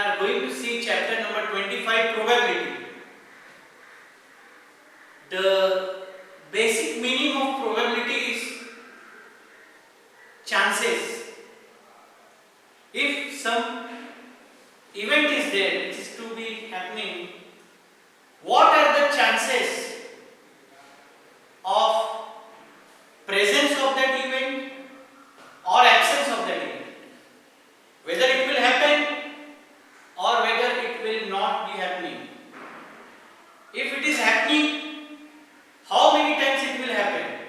are going to see chapter number 25, probability. The basic meaning of probability is chances. If some event is there which is to be happening, what are the chances of presence of that event or absence of that event? Whether it will happen or whether it will not be happening. If it is happening, how many times it will happen?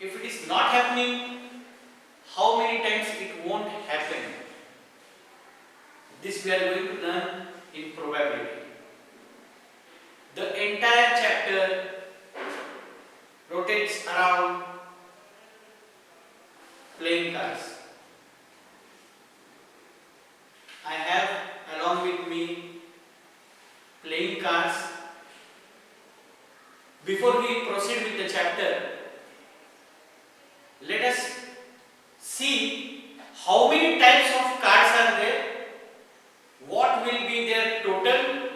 If it is not happening, how many times it won't happen? This we are going to learn in probability. The entire chapter rotates around playing cards. I have along with me playing cards. Before we proceed with the chapter, let us see how many types of cards are there, what will be their total,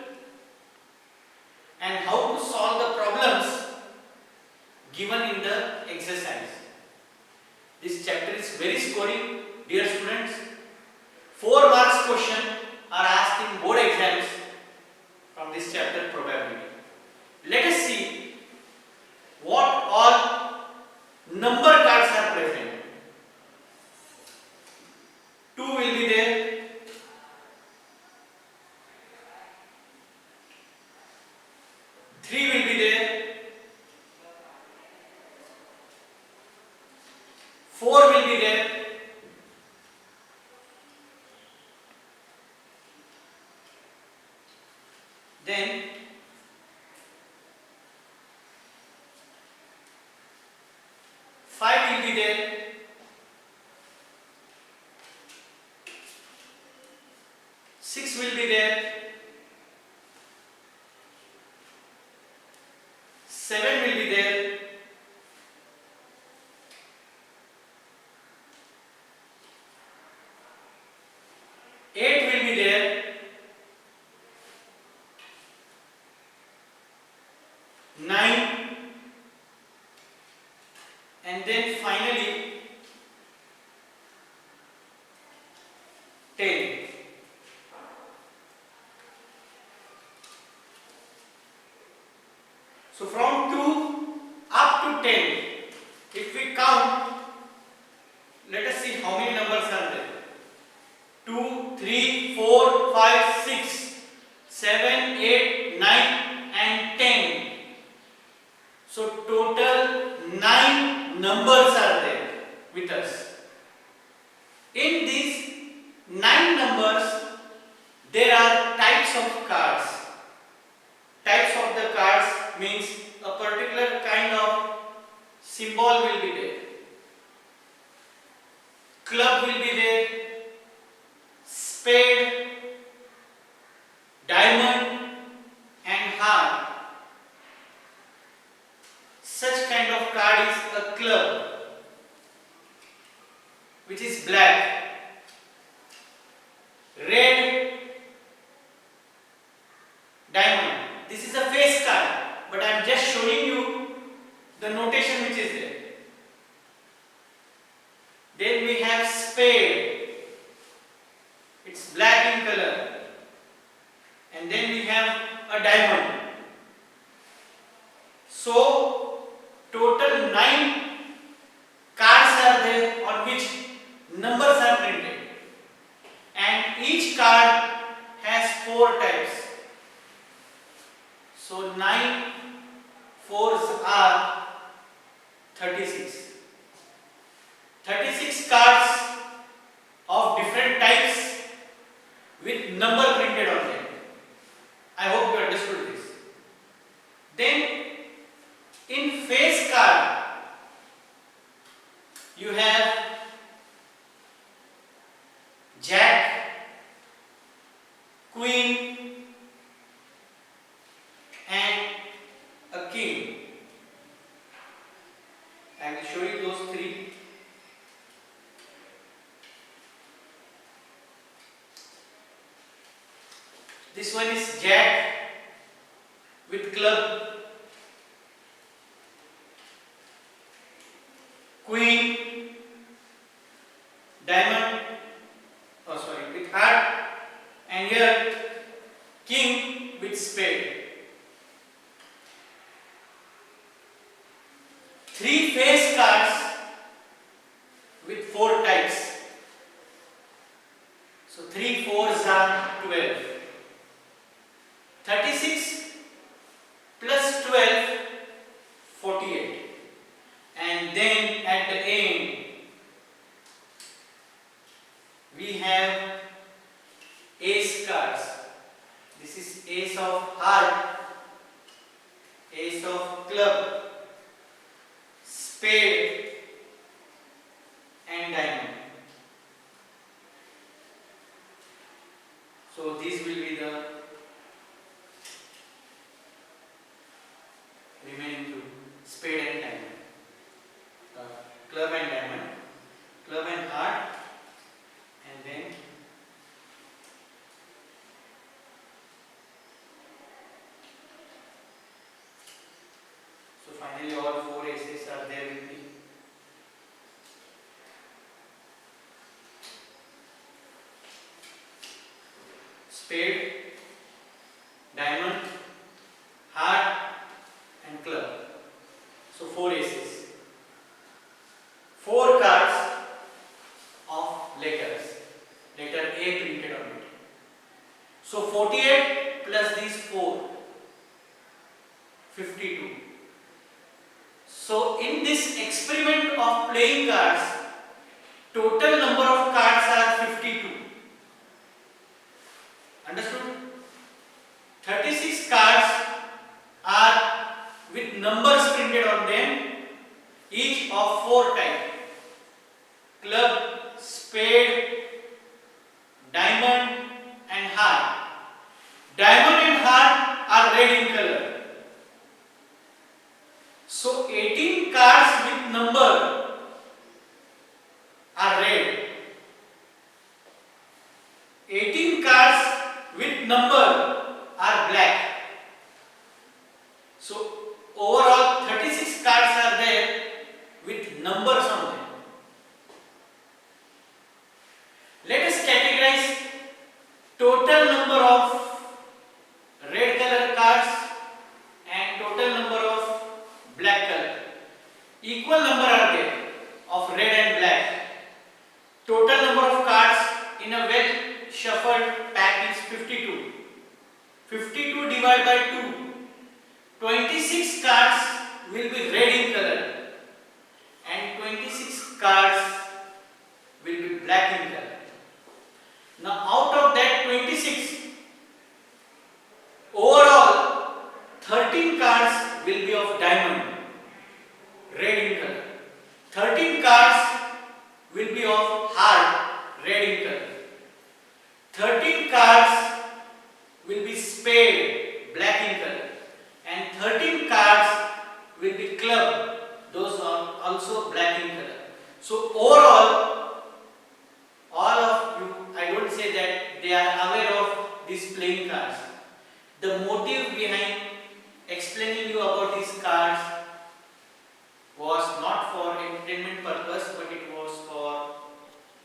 and how to solve the problems given in the exercise. This chapter is very scoring, dear students. 4 marks question are asked in board exams from this chapter probability. Let us see what all number cards are present. 2 will be there, 3 will be there, 4 will be there, 5 will be there, 6 will be there, 7 will be there, 8 will be there, 9, and then finally 10. So from 2 up to 10, if we count, let us see how many numbers are there. 2, 3, 4, 5, 6, 7, 8, 9 and 10. So total 9 numbers are there with us. In these 9 numbers, there are types of cards. Types of the cards means a particular kind of symbol will be there. Club will be there, spade, diamond and heart. Such kind of card is a club, which is black. Red, diamond. This is a face card, but I am just showing you the notation which is there. Then we have spade. It's black in color. And then we have a diamond. So total 9 cards are there on which numbers are printed. And each card has 4 types. So 9 4s are 36. 36 cards of different types with number printed on them. I hope you understood this. Then in face card, you have Jack, Queen and a King. I will show you those 3. This one is jack with club, queen, diamond, with heart, and here king with spade. Three face cards with four types. So 3 4s are 12. 36 plus 12, 48. And then at the end we have ace cards. This is ace of heart, ace of club, spade and diamond. So these will be the remaining two, spade and diamond. Club and diamond, club and heart, and then so finally all four aces are there with me. Spade, diamond, heart and club. So four aces. Four cards of letters. Letter A printed on it. So 48 plus these 4, 52. So in this experiment of playing cards, total number of cards are 52. Understood? 36 cards are with numbers printed on them, each of 4 types: club, spade, diamond and heart. Diamond and heart are red in color. So 18 cards with number are red. 18 cards with number are black. So overall 36 cards are there with numbers on them. Let us categorize total number of red color cards and total number of black color. Equal number are there of red and black. Total number of cards in a well shuffled pack is 52. 52 divided by 2. 26 cards will be red in color and 26 cards will be black in color. Now out of that 26, overall 13 cards will be of diamond, red in color. 13 cards will be of heart, red in color. 13 cards will be spade, black in color. And 13 cards will be club, those are also black in color. So overall, all of you, I don't say that they are aware of these playing cards. The motive behind explaining you about these cards was not for entertainment purpose, but it was for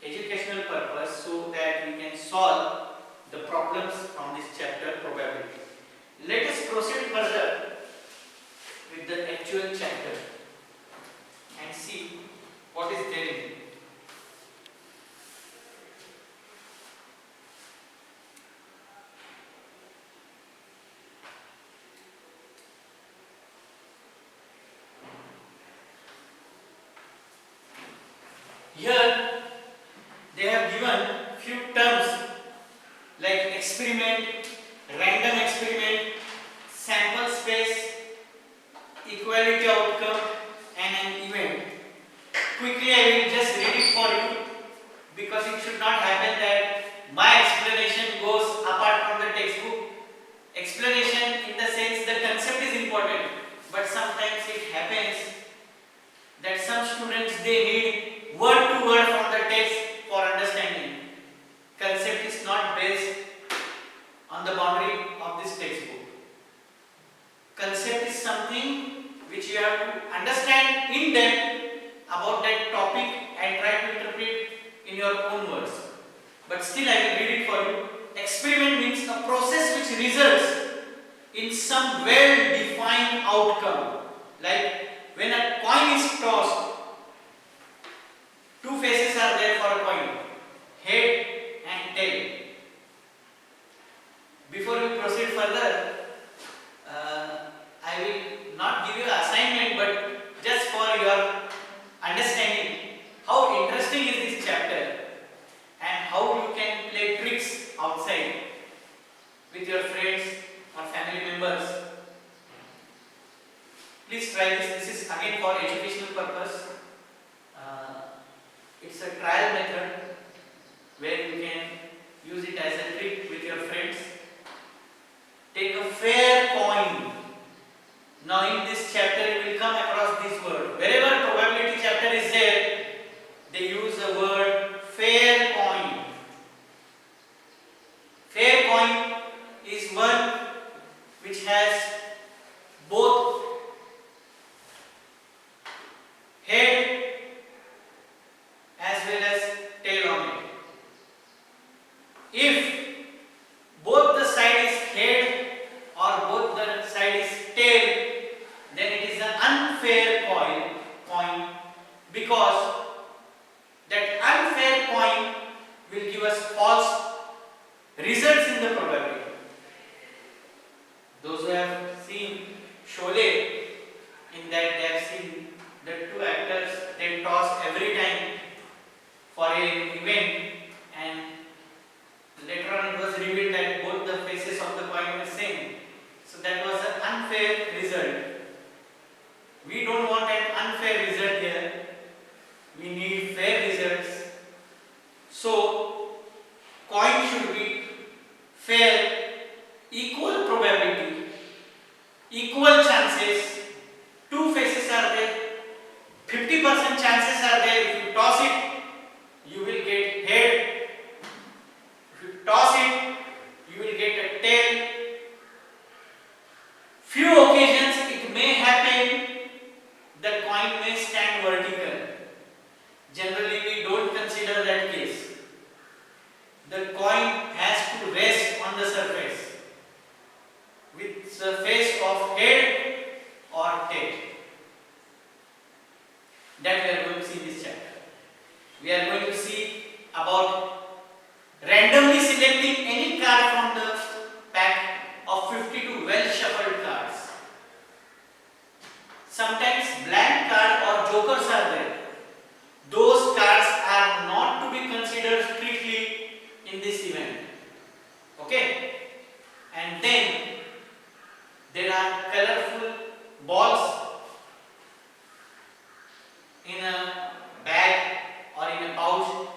educational purpose, so that we can solve the problems from this chapter probability. Let us proceed further with the actual chapter and see what is there in it. Here they have given few terms like experiment, random experiment, sample space, equality outcome and an event. Quickly I will just read it for you, because it should not happen that my explanation goes apart from the textbook. Explanation in the sense the concept is important, but sometimes it happens that some students they need word to word from the text for understanding. Concept is not based on the boundary Experiment means a process which results in some well-defined outcome. Like when a coin is tossed, two faces are there for a coin, head and tail. Before we proceed further, I will not give you an assignment, but just for your understanding how interesting is this chapter and how you can play tricks outside with your friends or family members. Please try this. This is again for educational purpose. It's a trial method where you can use it as a trick with your friends. Take a fair coin. Now in this chapter you will come across this word. Wherever probability chapter is there, they use the word fair coin. Fair coin is one which has both head as well as tail on it. If both the side is head or both the side is tail, then it is an unfair coin because that unfair coin will give us false results in the probability. Those who have seen Sholay, in that they have seen the two actors, they toss every time for an event, and later on it was revealed that both the faces of the coin were same. So that was an unfair result. We don't want an unfair result here. We need fair results. So coin should be fair, equal probability, equal chances. Two faces are there. 50% chances are there. If you toss it, you will get head. If you toss it, you will get a tail. Few occasions it may happen the coin may stand vertical. Generally we don't consider that case. The coin has to rest on the surface with the face of head or tail. That we are going to see in this chapter. We are going to see about randomly selecting any card from the pack of 52 well shuffled cards. Sometimes blank card or jokers are there. Those cards are not to be considered strictly in this event. Okay? And then there are colorful balls in a bag or in a pouch.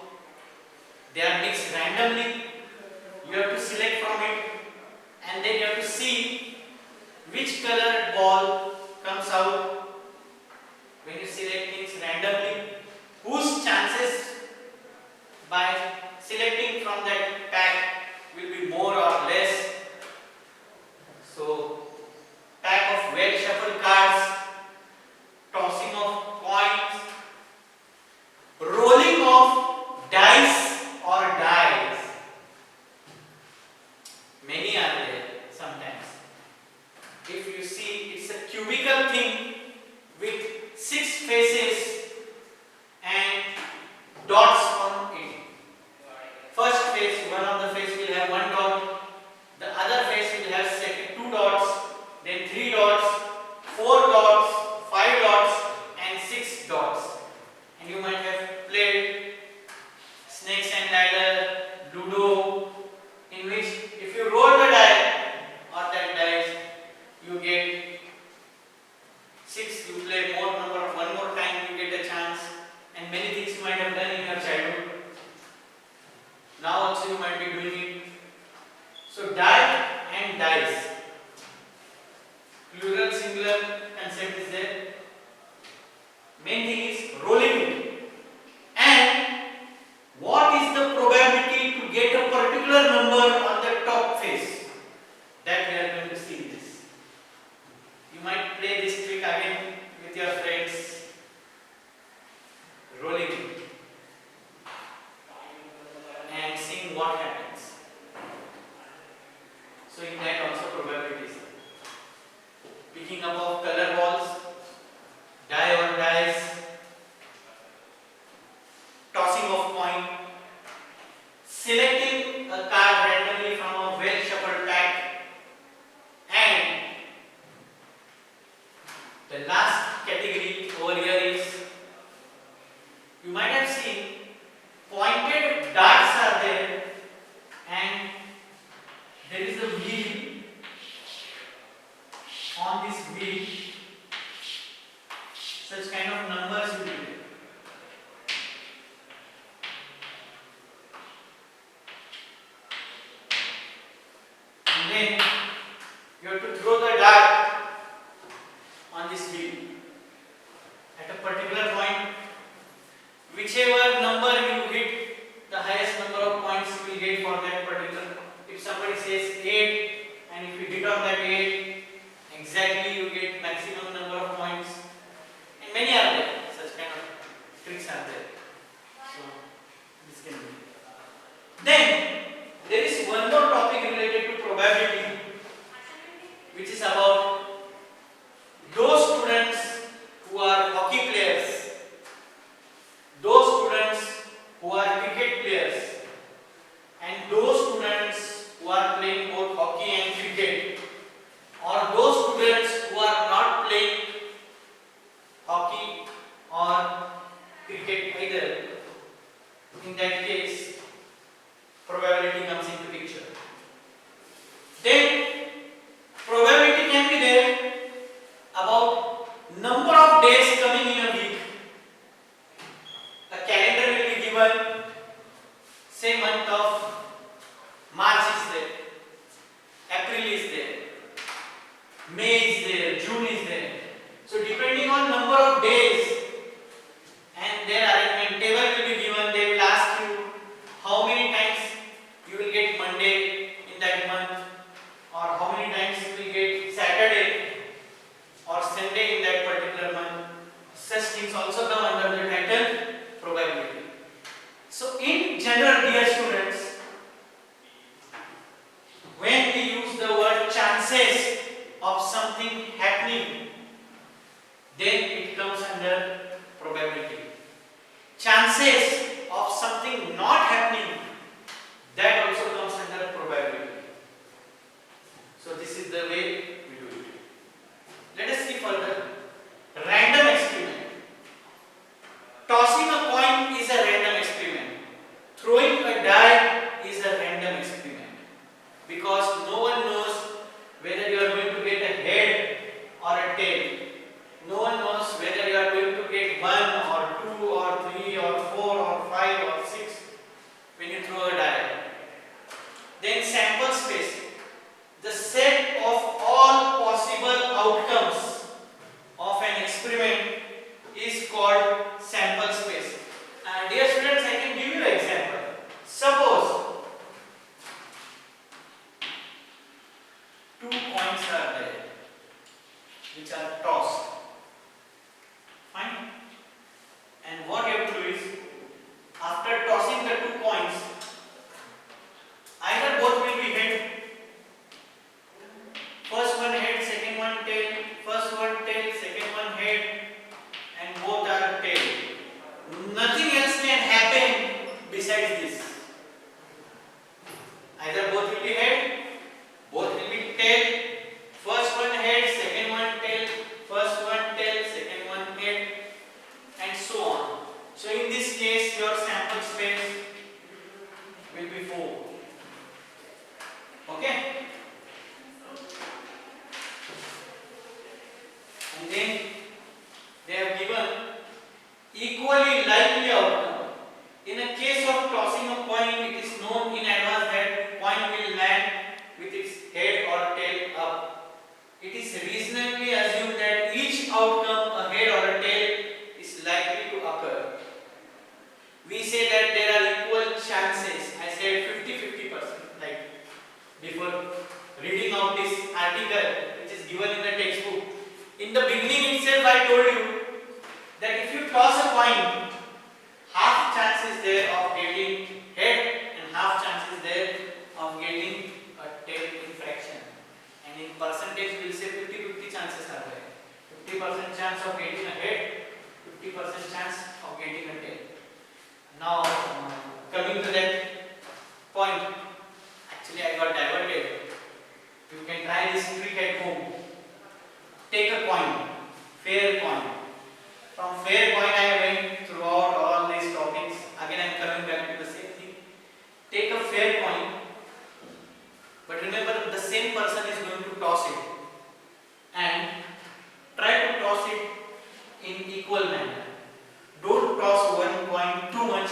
They are mixed randomly. You have to select from it, and then you have to see which colored ball comes out when you select things randomly. Whose chances by selecting from that pack will be more or less. So pack of well shuffled cards, tossing of coins, rolling of dice or dies. Many are there sometimes. If you see, it's a cubic So in that also probabilities. Picking up of color balls, die or dice, tossing of coin, selecting a card randomly from a well shuffled pack, and the last category over here is, you might have seen pointed darts are there, and there is a wheel. On this wheel such kind of numbers will be there. And then you have to throw the dart on this wheel at a particular point. Whichever number you hit, the highest number of points you will get for that particular. If somebody says 8 and if you hit on that 8, exactly you get maximum number of points. And many are there, such kind of tricks are there. So this can be. Then there is one more topic related to probability, which is about those students who are hockey players, those students who are cricket players, and those students who are playing both hockey and cricket, or those students who are not playing hockey or cricket either. In that case, probability comes into picture. Then probability can be there about number of days coming in a week. A calendar will be given, say month of March is there, April is there, May is there, June is there. So depending on number of days and their arrangement table will be given, they will ask you how many times you will get Monday in that month, or how many times you will get Saturday or Sunday in that particular month. Such things also come under the title probability. So in general, dear students, when we use the word chances of something happening, then it comes under probability. Chances of something not happening, that also comes under probability. So this is the way we do it. Let us see further. Random experiment. Tossing a coin is a random experiment. Throwing a die is a random experiment, because no one knows whether you are going to get a head or a tail. No one knows whether you are going to get 1 or 2 or 3 or 4 or 5 or 6 when you throw a die. Then sample space. The set of all possible outcomes of an experiment is called sample space. Dear students, I can give you an example. Suppose 2 coins are there which are tossed. Fine. And what you have to do is, after tossing the 2 coins, either both will be head. First one head, second one tail. First one tail, second one head, and both are tail. Nothing else can happen besides this. Either both will be head, both will be tail. First one head, second one tail. First one tail, second one head, and so on. So in this case, your sample space will be 4. Okay? And then they have given equally likely outcome. In a case of tossing a coin, it is known in advance that coin will land with its head or tail up. It is reasonably assumed that each outcome, a head or a tail, is likely to occur. We say that there are equal chances. I said 50-50%, like before reading out this article which is given in the textbook. In the beginning itself I told you that if you toss a coin, half chance is there of getting head and half chance is there of getting a tail in fraction. and in percentage we will say 50-50 chances are there. 50% chance of getting a head, 50% chance of getting a tail. Now coming to that point, actually I got diverted. You can try this trick at home. Take a coin, fair coin. From fair coin I went throughout all these topics. Again I am coming back to the same thing. Take a fair coin, but remember the same person is going to toss it, and try to toss it in equal manner. Don't toss one coin too much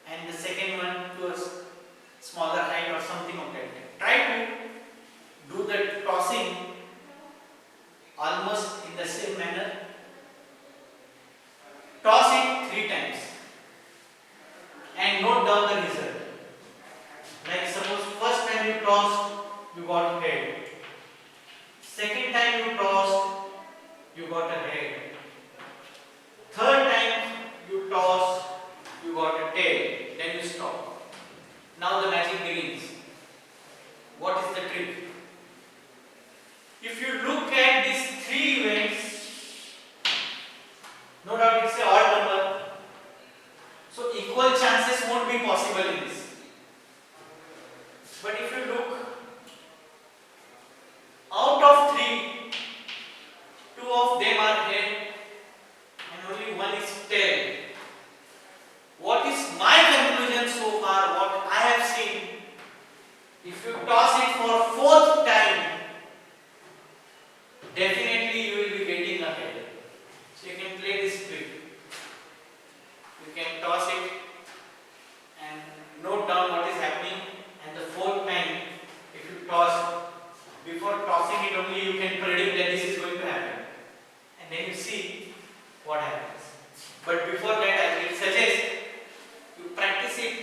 and the second one to a smaller height or something of that. Try to do the tossing almost in the same manner. Toss it 3 times and note down the result. Like suppose first time you tossed, you got head. Second time you tossed, you got a head. Third time you tossed, you got a tail. Then you stop. Now the magic begins. What is the trick? If you look at these 3 events, no doubt it's an odd number. So equal chances won't be possible in this. But if you look, out of 3, 2 of them are head and only 1 is tail. What is my conclusion so far, what I have seen, if you toss it for 4th time, definitely you will be getting a head. So you can play this trick. You can toss it and note down what is happening, and the 4th time, if you toss, before tossing it only you can predict that this is going to happen, and then you see what happens. But before that I will suggest you practice it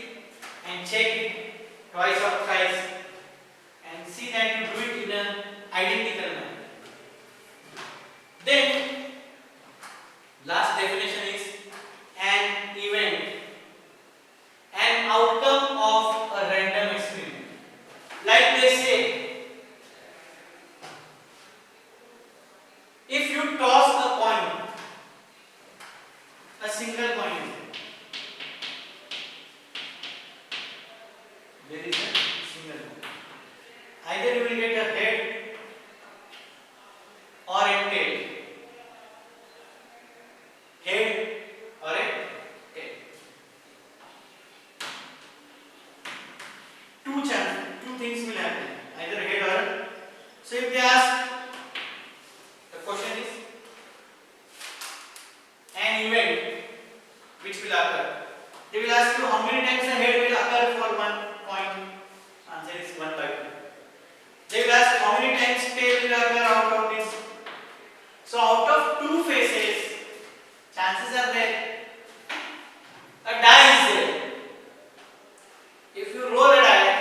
and check it twice or thrice and see that you do it in an identical manner. Then last definition is an event, an outcome of a random experiment. Like they say, if you toss a coin, a single coin, there is a single coin. Either you will get a head or a tail. Head or a tail. Two things will happen. Either head or a. So if they ask, the question is an event which will occur. They will ask you how many times a head will occur for one coin. Answer is 1 by 2. They will ask how many times tail will occur out of this. So out of 2 faces, chances are there. A die is there. If you roll a die,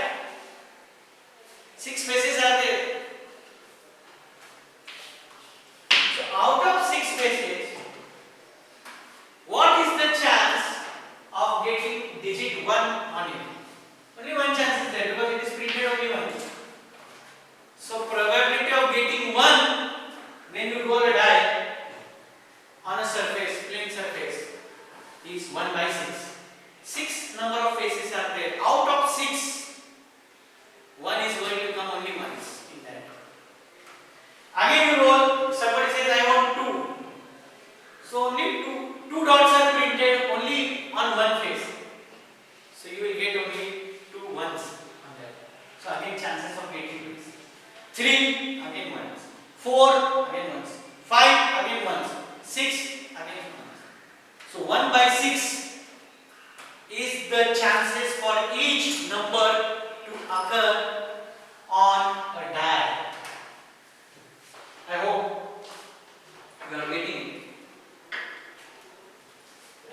6 faces are there. So out of 6 faces, what is the chance of getting digit 1 on it? Only 1 chance is there because it is printed only once. So probability of getting 1 when you roll a die on a surface, plain surface, is 1 by 6. 6 number of faces are there. Out of 6, 1 is going to come only once in that. Again you roll, somebody says I want 2. So only 2 dots are printed only on one face. So you will get only 2 ones on that. So again chances of getting 3, again once. 4, again once. 5, again once. 6, again once. So 1 by 6 is the chances for each number to occur on a die. I hope you are getting it.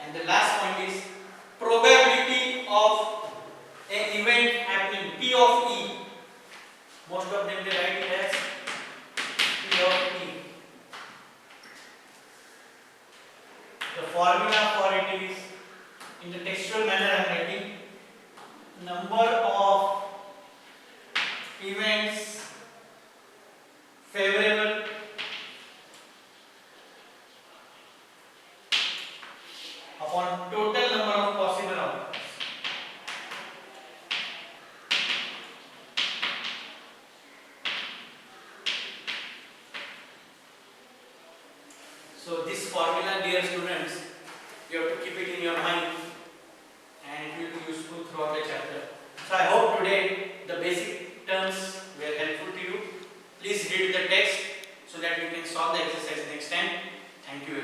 And the last point is probability of an event happening, P of E. Most of them they write it as P of E. The formula for it is, in the textual manner I am writing, number of events So this formula, dear students, you have to keep it in your mind and it will be useful throughout the chapter. So I hope today the basic terms were helpful to you. Please read the text so that you can solve the exercise next time. Thank you.